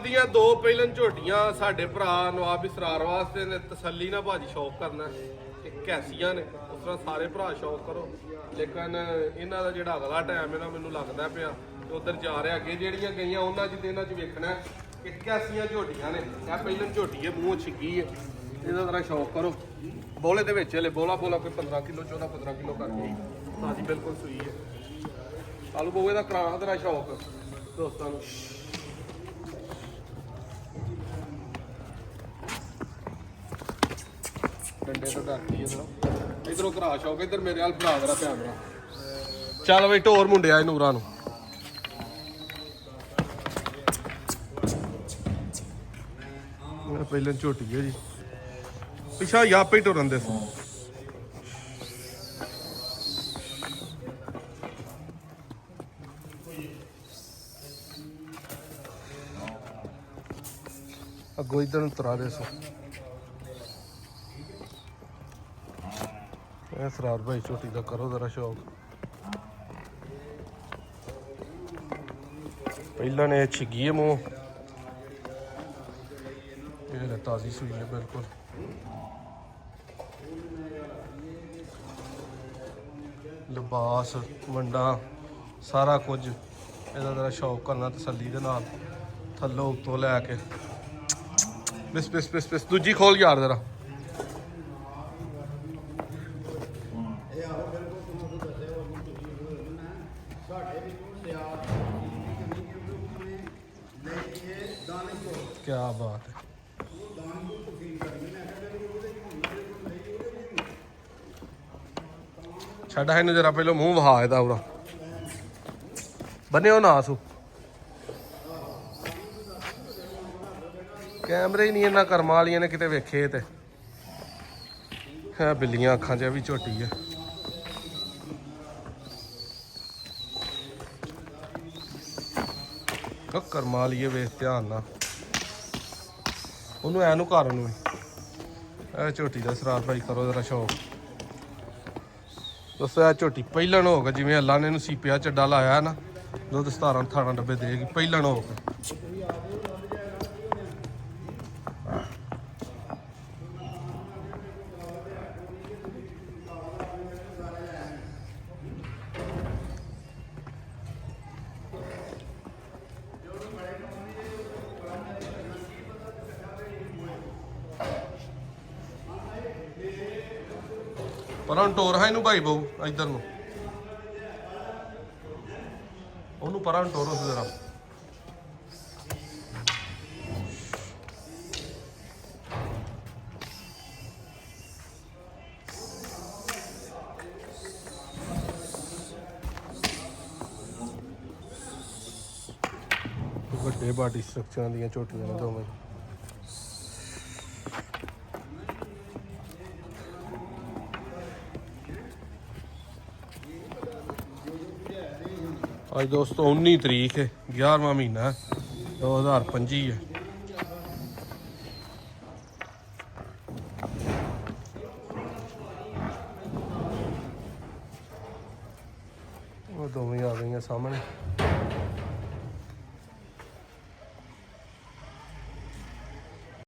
ਦੀਆਂ ਦੋ ਪਹਿਲਾਂ ਝੋਟੀਆਂ ਸਾਡੇ ਭਰਾ ਨਵਾਬ ਇਸਰਾਰ ਵਾਸਤੇ ਨੇ, ਤਸੱਲੀ ਨਾਲ ਭਾਜੀ ਸ਼ੌਕ ਕਰਨਾ। ਇੱਕ ਐਸੀਆਂ ਨੇ, ਉਸ ਤਰ੍ਹਾਂ ਸਾਰੇ ਭਰਾ ਸ਼ੌਕ ਕਰੋ। ਲੇਕਿਨ ਇਹਨਾਂ ਦਾ ਜਿਹੜਾ ਅਗਲਾ ਟਾਈਮ ਹੈ ਨਾ, ਮੈਨੂੰ ਲੱਗਦਾ ਪਿਆ ਉਧਰ ਜਾ ਰਿਹਾ। ਅੱਗੇ ਜਿਹੜੀਆਂ ਗਈਆਂ ਉਹਨਾਂ 'ਚ ਤੇ ਇਹਨਾਂ 'ਚ ਵੇਖਣਾ ਇੱਕ ਐਸੀਆਂ ਝੋਟੀਆਂ ਨੇ। ਇਹ ਪਹਿਲਾਂ ਝੋਟੀ ਹੈ, ਮੂੰਹ ਛਿੱਗੀ ਹੈ, ਇਹਦਾ ਤਰ੍ਹਾਂ ਸ਼ੌਕ ਕਰੋ। ਬੋਲੇ ਦੇ ਵਿੱਚ ਹਲੇ ਬੋਲਾ ਕੋਈ 15 ਕਿਲੋ 14-15 ਕਿਲੋ ਕਰ ਗਈ। ਤਾਜੀ ਬਿਲਕੁਲ ਸੂਈ ਹੈ। ਆਲੂ ਬੋਏ ਦਾ ਕਰਾਂ ਤੇਰਾ ਸ਼ੌਕ ਦੋਸਤਾਂ ਨੂੰ। ਡੰਡੇ ਤੋਂ ਡਰਦੀ ਹੈ ਇਧਰੋਂ ਕਰਾ ਸ਼ੌਕ, ਇੱਧਰ ਮੇਰੇ ਹਾਲ ਭਰਾ ਦਾ ਧਿਆਨ ਰੱਖ। ਚੱਲ ਬਈ ਢੋਰ ਮੁੰਡਿਆ ਇਹ ਨੂਰਾਂ ਨੂੰ। ਪਹਿਲਾਂ ਝੋਟੀ ਹੈ ਜੀ, ਪਿਛਾ ਆਪੇ ਹੀ ਟੁਰਨ ਦੇ ਸੀ। ਅੱਗੋਂ ਇੱਧਰ ਨੂੰ ਤੁਰਾ ਦੇ ਸੋ। ਇਹ ਸਰਾਰ ਭਾਈ ਝੋਟੀ ਦਾ ਕਰੋ ਜ਼ਰਾ ਸ਼ੌਕ। ਪਹਿਲਾਂ ਨੇ ਛਿੱਗੀ ਹੈ ਮੂੰਹ, ਇਹ ਤਾਜ਼ੀ ਸੂਈ ਹੈ ਬਿਲਕੁਲ। ਲਿਬਾਸ ਵੰਡਾ ਸਾਰਾ ਕੁਝ ਇਹਦਾ ਜ਼ਰਾ ਸ਼ੌਕ ਕਰਨਾ ਤਸੱਲੀ ਦੇ ਨਾਲ, ਥੱਲੋਂ ਉੱਤੋਂ ਲੈ ਕੇ। ਬਿਸ ਬਿਸ ਬਿਸ ਬਿਸ ਦੂਜੀ ਖੋਲ ਯਾਰ ਜ਼ਰਾ। ਕਿਆ ਬਾਤ ਹੈ। ਛੱਡ ਇਹਨੂੰ ਜਰਾ ਪਹਿਲਾਂ ਮੂੰਹ ਵਹਾ ਇਹਦਾ ਉਰਾ ਬੰਨਿਓ ਨਾ ਸੂ। ਕੈਮਰੇ ਹੀ ਨਹੀਂ ਇਹਨਾਂ ਕਰਮਾਂ ਵਾਲੀਆਂ ਨੇ ਕਿਤੇ ਵੇਖੇ ਤੇ ਹੈ। ਬਿੱਲੀਆਂ ਅੱਖਾਂ 'ਚ ਵੀ ਝੋਟੀ ਹੈ। ਕਰਮਾਂ ਵਾਲੀਏ ਵੇਖ ਧਿਆਨ ਨਾਲ ਉਹਨੂੰ ਐ ਨੂੰ ਘਰ ਨੂੰ। ਇਹ ਝੋਟੀ ਦਾ ਸਰਾਰ ਭਾਈ ਕਰੋ ਜਰਾ ਸ਼ੌਕ। ਦੋਸਤੋ ਇਹ ਝੋਟੀ ਪਹਿਲਾਂ ਹੋ ਗਿਆ ਜਿਵੇਂ ਅੱਲਾ ਨੇ ਇਹਨੂੰ ਸੀਪਿਆ ਚੱਡਾ ਲਾਇਆ ਨਾ, ਦੁੱਧ 17-18 ਡੱਬੇ ਦੇਗੀ ਪਹਿਲਾਂ ਹੋ ਗਿਆ। ਪਰ ਹੁਣ ਟੋਰ ਹੈ ਇਹਨੂੰ ਭਾਈ ਬਹੁ ਇੱਧਰ ਨੂੰ, ਉਹਨੂੰ ਪਰਾਂ ਨੂੰ ਟੋਰੋ ਜ਼ਰਾ। ਵੱਡੇ ਬਾਡੀ ਸਟਰਕਚਰਾਂ ਦੀਆਂ ਝੋਟੀਆਂ ਨੇ ਦੋਵੇਂ। ਅੱਜ ਦੋਸਤੋ 19 ਤਰੀਕ ਹੈ, 11ਵਾਂ ਮਹੀਨਾ 2025 ਹੈ। ਉਹ ਦੋਵੇਂ ਆ ਗਈਆਂ ਸਾਹਮਣੇ।